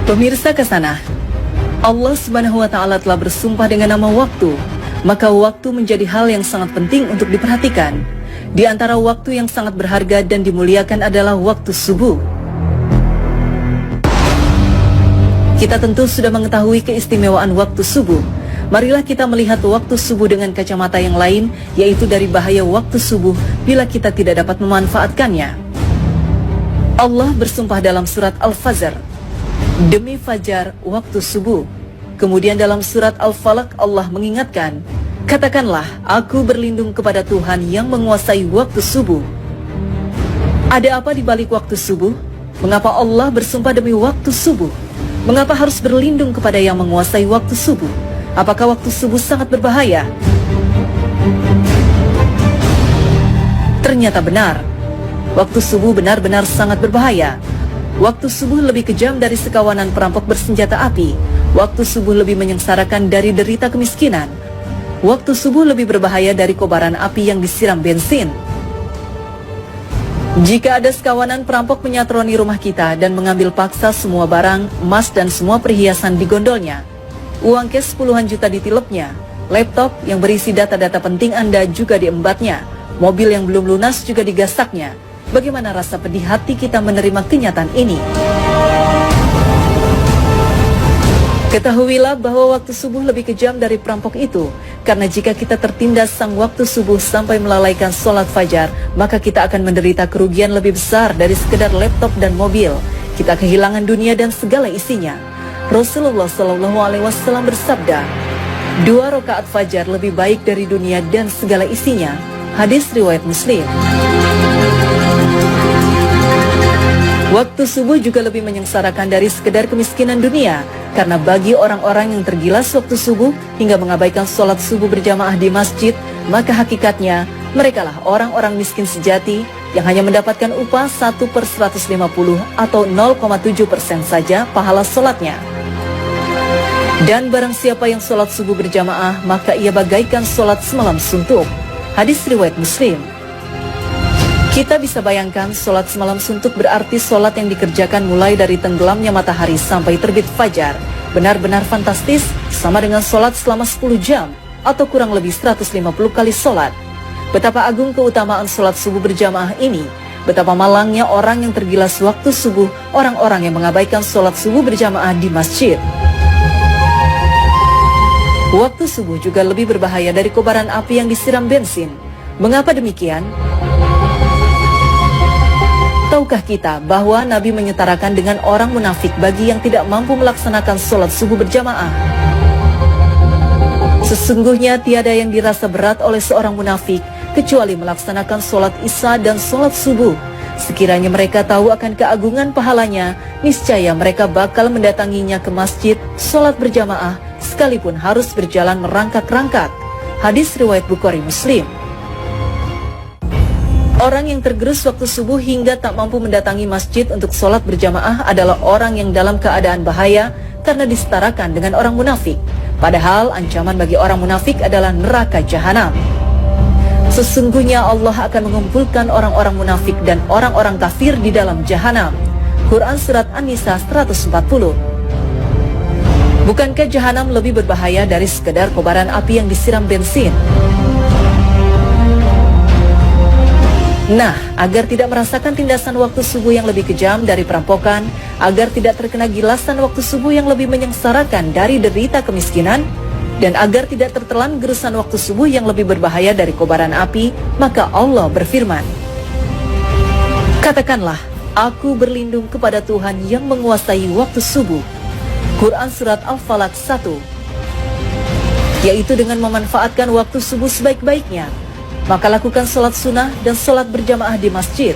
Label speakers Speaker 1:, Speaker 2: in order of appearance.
Speaker 1: Pemirsa Kasana, Allah Subhanahu wa Ta'ala telah bersumpah dengan nama waktu, maka waktu menjadi hal yang sangat penting untuk diperhatikan. Di antara waktu yang sangat berharga dan dimuliakan adalah waktu subuh. Kita tentu sudah mengetahui keistimewaan waktu subuh. Marilah kita melihat waktu subuh dengan kacamata yang lain, yaitu dari bahaya waktu subuh bila kita tidak dapat memanfaatkannya. Allah bersumpah dalam surat Al-Fajr, demi fajar waktu subuh. Kemudian dalam surat Al-Falaq Allah mengingatkan, katakanlah aku berlindung kepada Tuhan yang menguasai waktu subuh. Ada apa di balik waktu subuh? Mengapa Allah bersumpah demi waktu subuh? Mengapa harus berlindung kepada yang menguasai waktu subuh? Apakah waktu subuh sangat berbahaya? Ternyata benar. Waktu subuh benar-benar sangat berbahaya. Waktu subuh lebih kejam dari sekawanan perampok bersenjata api. Waktu subuh lebih menyengsarakan dari derita kemiskinan. Waktu subuh lebih berbahaya dari kobaran api yang disiram bensin. Jika ada sekawanan perampok menyatroni rumah kita dan mengambil paksa semua barang, emas dan semua perhiasan di gondolnya, uang cash puluhan juta ditilepnya, laptop yang berisi data-data penting Anda juga diembatnya, mobil yang belum lunas juga digasaknya, bagaimana rasa pedih hati kita menerima kenyataan ini? Ketahuilah bahwa waktu subuh lebih kejam dari perampok itu, karena jika kita tertindas sang waktu subuh sampai melalaikan sholat fajar, maka kita akan menderita kerugian lebih besar dari sekedar laptop dan mobil. Kita kehilangan dunia dan segala isinya. Rasulullah SAW bersabda, 2 rakaat fajar lebih baik dari dunia dan segala isinya. Hadis riwayat Muslim. Waktu subuh juga lebih menyengsarakan dari sekedar kemiskinan dunia, karena bagi orang-orang yang tergilas waktu subuh hingga mengabaikan sholat subuh berjamaah di masjid, maka hakikatnya merekalah orang-orang miskin sejati yang hanya mendapatkan upah 1/150 atau 0,7% saja pahala sholatnya. Dan barang siapa yang sholat subuh berjamaah, maka ia bagaikan sholat semalam suntuk. Hadis riwayat Muslim. Kita bisa bayangkan sholat semalam suntuk berarti sholat yang dikerjakan mulai dari tenggelamnya matahari sampai terbit fajar. Benar-benar fantastis, sama dengan sholat selama 10 jam atau kurang lebih 150 kali sholat. Betapa agung keutamaan sholat subuh berjamaah ini. Betapa malangnya orang yang tergilas waktu subuh, orang-orang yang mengabaikan sholat subuh berjamaah di masjid. Waktu subuh juga lebih berbahaya dari kobaran api yang disiram bensin. Mengapa demikian? Tahukah kita bahwa Nabi menyetarakan dengan orang munafik bagi yang tidak mampu melaksanakan sholat subuh berjamaah? Sesungguhnya tiada yang dirasa berat oleh seorang munafik kecuali melaksanakan sholat isya dan sholat subuh. Sekiranya mereka tahu akan keagungan pahalanya, niscaya mereka bakal mendatanginya ke masjid, sholat berjamaah, sekalipun harus berjalan merangkak-rangkak. Hadis riwayat Bukhari Muslim. Orang yang tergerus waktu subuh hingga tak mampu mendatangi masjid untuk sholat berjamaah adalah orang yang dalam keadaan bahaya karena disetarakan dengan orang munafik. Padahal ancaman bagi orang munafik adalah neraka jahanam. Sesungguhnya Allah akan mengumpulkan orang-orang munafik dan orang-orang kafir di dalam jahanam. Quran Surat An-Nisa 140. Bukankah jahanam lebih berbahaya dari sekedar kobaran api yang disiram bensin? Nah, agar tidak merasakan tindasan waktu subuh yang lebih kejam dari perampokan, agar tidak terkena gilasan waktu subuh yang lebih menyengsarakan dari derita kemiskinan, dan agar tidak tertelan gerusan waktu subuh yang lebih berbahaya dari kobaran api, maka Allah berfirman, katakanlah, aku berlindung kepada Tuhan yang menguasai waktu subuh. Quran Surat Al-Falaq 1. Yaitu dengan memanfaatkan waktu subuh sebaik-baiknya, maka lakukan sholat sunnah dan sholat berjamaah di masjid.